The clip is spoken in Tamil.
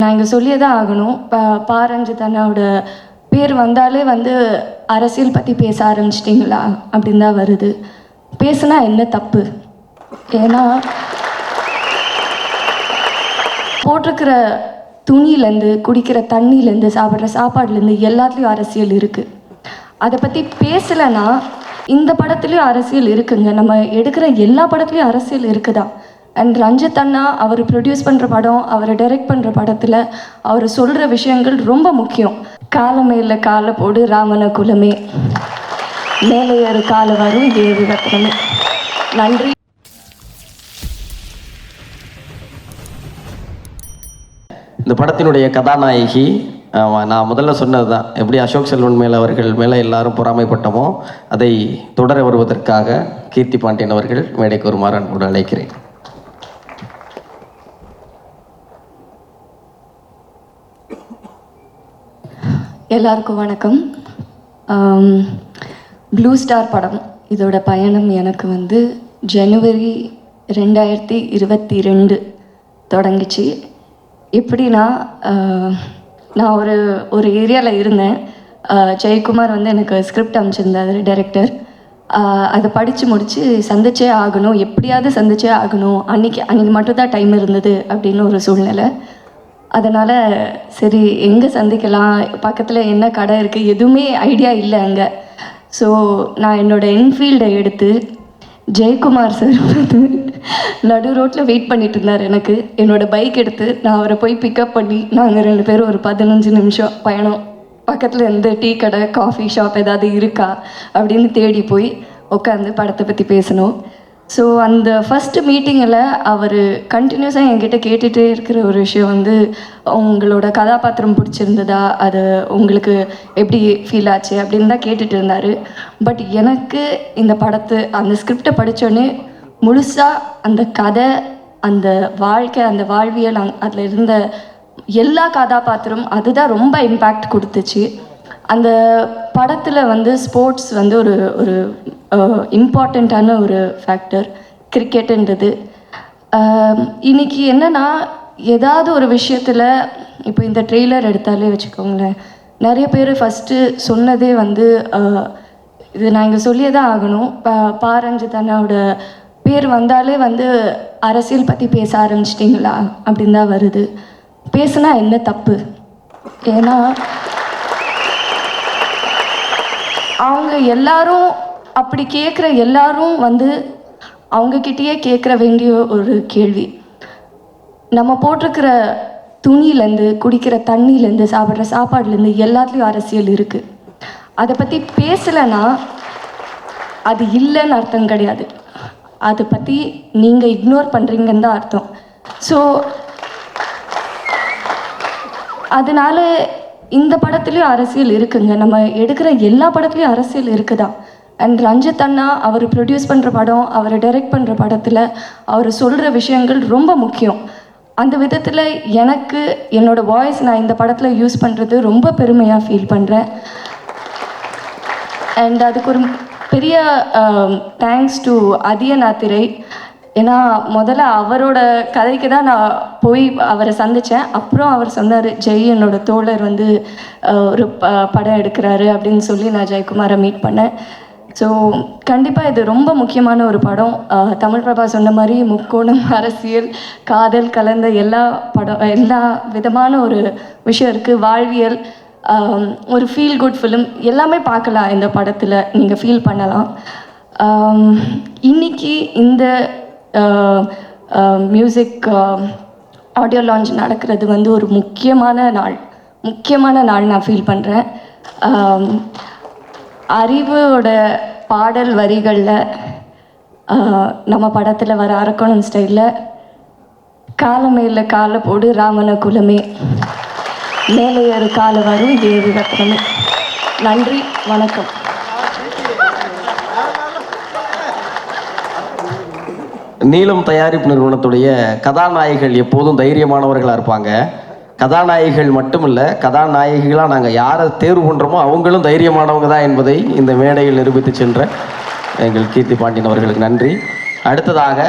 நான் இங்கே சொல்லியே தான் ஆகணும். பாரஞ்சித் அண்ணாவோட பேர் வந்தாலே அரசியல் பற்றி பேச ஆரம்பிச்சிட்டிங்களா அப்படின்னு தான் வருது. பேசுனா என்ன தப்பு? ஏன்னா போட்டிருக்கிற துணியிலேருந்து, குடிக்கிற தண்ணியிலேருந்து, சாப்பிட்ற சாப்பாடுலேருந்து எல்லாத்துலேயும் அரசியல் இருக்குது. அதை பற்றி பேசலைன்னா இந்த படத்துலேயும் அரசியல் இருக்குங்க. நம்ம எடுக்கிற எல்லா படத்துலேயும் அரசியல் இருக்குதா. அண்ட் ரஞ்சித் அண்ணா அவர் ப்ரொடியூஸ் பண்ணுற படம், அவர் டைரக்ட் பண்ணுற படத்தில் அவர் சொல்கிற விஷயங்கள் ரொம்ப முக்கியம். காலமேல காலை போடு ராமன குலமே, மேலே ஏறு கால வரும் ஏறு ரத்னமே. நன்றி. இந்த படத்தினுடைய கதாநாயகி நான் முதல்ல சொன்னது தான், எப்படி அசோக் செல்வன் மேலே அவர்கள் மேலே எல்லாரும் பொறாமைப்பட்டமோ அதை தொடர வருவதற்காக கீர்த்தி பாண்டியன் அவர்கள் மேடைக்கு வருமாறு அன்போடு அழைக்கிறேன். எல்லாருக்கும் வணக்கம். ப்ளூ ஸ்டார் படம் இதோட பயணம் எனக்கு ஜனவரி 2022 தொடங்கிச்சு. எப்படின்னா நான் ஒரு ஏரியாவில் இருந்தேன். ஜெயக்குமார் எனக்கு ஸ்கிரிப்ட் அமைச்சிருந்தார், டைரக்டர். அதை படித்து முடித்து சந்திச்சே ஆகணும், எப்படியாவது சந்திச்சே ஆகணும். அன்றைக்கி மட்டும்தான் டைம் இருந்தது அப்படின்னு ஒரு சூழ்நிலை. அதனால் சரி எங்கே சந்திக்கலாம், பக்கத்தில் என்ன கடை இருக்குது, எதுவுமே ஐடியா இல்லை அங்கே. ஸோ நான் என்னோடய என்ஃபீல்டை எடுத்து ஜெயக்குமார் சார் நடு ரோட்டில் வெயிட் பண்ணிட்டு இருந்தார். என்னோடய பைக் எடுத்து நான் அவரை போய் பிக்கப் பண்ணி நாங்கள் 2 பேரும் ஒரு 15 நிமிஷம் பயணம், பக்கத்தில் எந்த டீ கடை, காஃபி ஷாப் ஏதாவது இருக்கா அப்படின்னு தேடி போய் உட்காந்து படத்தை பற்றி பேசணும். ஸோ அந்த ஃபஸ்ட்டு மீட்டிங்கில் அவர் கண்டினியூஸாக என்கிட்ட கேட்டுகிட்டே இருக்கிற ஒரு விஷயம் உங்களோட கதாபாத்திரம் பிடிச்சிருந்ததா, அது உங்களுக்கு எப்படி ஃபீல் ஆச்சு அப்படின்னு தான் கேட்டுட்டு இருந்தார். பட் எனக்கு இந்த அந்த ஸ்கிரிப்டை படித்தோடனே முழுசாக அந்த கதை, அந்த வாழ்க்கை, அந்த வாழ்வியல், அதில் இருந்த எல்லா கதாபாத்திரம் அதுதான் ரொம்ப இம்பேக்ட் கொடுத்துச்சு. அந்த படத்தில் ஸ்போர்ட்ஸ் ஒரு இம்பார்ட்டண்ட்டான ஒரு ஃபேக்டர், கிரிக்கெட்டுன்றது. இன்றைக்கி என்னென்னா ஏதாவது ஒரு விஷயத்தில், இப்போ இந்த ட்ரெய்லர் எடுத்தாலே வச்சுக்கோங்களேன், நிறைய பேர் ஃபஸ்ட்டு சொன்னதே இது நான் இங்கே சொல்லியே தான் ஆகணும். பாரஞ்சித் அண்ணாவோட பேர் வந்தாலே அரசியல் பற்றி பேச ஆரம்பிச்சிட்டிங்களா அப்படின்னு தான் வருது. பேசுனா என்ன தப்பு? ஏன்னா அவங்க எல்லாரும் அப்படி கேட்குற எல்லாரும் அவங்கக்கிட்டேயே கேட்குற வேண்டிய ஒரு கேள்வி, நம்ம போட்டிருக்கிற துணியிலேருந்து, குடிக்கிற தண்ணியிலேருந்து, சாப்பிட்ற சாப்பாடுலேருந்து எல்லாத்துலேயும் அரசியல் இருக்குது. அதை பற்றி பேசலைன்னா அது இல்லைன்னு அர்த்தம் கிடையாது, அதை பற்றி நீங்கள் இக்னோர் பண்ணுறீங்கன்னு தான் அர்த்தம். ஸோ அதனால் இந்த படத்துலேயும் அரசியல் இருக்குங்க. நம்ம எடுக்கிற எல்லா படத்துலேயும் அரசியல் இருக்குதா. அண்ட் ரஞ்சித் அண்ணா அவர் ப்ரொடியூஸ் பண்ணுற படம், அவர் டைரக்ட் பண்ணுற படத்தில் அவர் சொல்கிற விஷயங்கள் ரொம்ப முக்கியம். அந்த விதத்தில் எனக்கு என்னோடய வாய்ஸ் நான் இந்த படத்தில் யூஸ் பண்ணுறது ரொம்ப பெருமையாக ஃபீல் பண்ணுறேன். அண்ட் அதுக்கு ஒரு பெரிய தேங்க்ஸ் டு அதியநாத்திரை. ஏன்னா முதல்ல அவரோட கதைக்கு தான் நான் போய் அவரை சந்தித்தேன். அப்புறம் அவர் சொன்னார், ஜெய் என்னோட தோழர் ஒரு படம் எடுக்கிறாரு அப்படின்னு சொல்லி நான் ஜெயக்குமாரை மீட் பண்ணேன். ஸோ கண்டிப்பாக இது ரொம்ப முக்கியமான ஒரு படம். தமிழ் பிரபா சொன்ன மாதிரி முக்கோணம், அரசியல், காதல் கலந்த எல்லா விதமான ஒரு விஷயம் இருக்குது. வாழ்வியல், ஒரு ஃபீல் குட் ஃபிலிம் எல்லாமே பார்க்கலாம் இந்த படத்தில், நீங்கள் ஃபீல் பண்ணலாம். இன்றைக்கி இந்த மியூசிக் ஆடியோ லான்ச் நடக்கிறது ஒரு முக்கியமான நாள் நான் ஃபீல் பண்ணுறேன். அறிவோட பாடல் வரிகளில் நம்ம படத்தில் வர அரக்கோணம் ஸ்டைலில் காலமேல காலை போடு ராமன குலமே, மேலே ஏறு காலை வரும் ஏறு ரத்னமே. நன்றி, வணக்கம். நீலம் தயாரிப்பு நிறுவனத்துடைய கதாநாயகிகள் எப்போதும் தைரியமானவர்களாக இருப்பாங்க. கதாநாயகிகள் மட்டும் இல்லை, கதாநாயகிகளாக நாங்கள் யாரை தேர்வு பண்ணுறோமோ அவங்களும் தைரியமானவங்க தான் என்பதை இந்த மேடையில் நிரூபித்து சென்ற எங்கள் கீர்த்தி பாண்டியன் அவர்களுக்கு நன்றி. அடுத்ததாக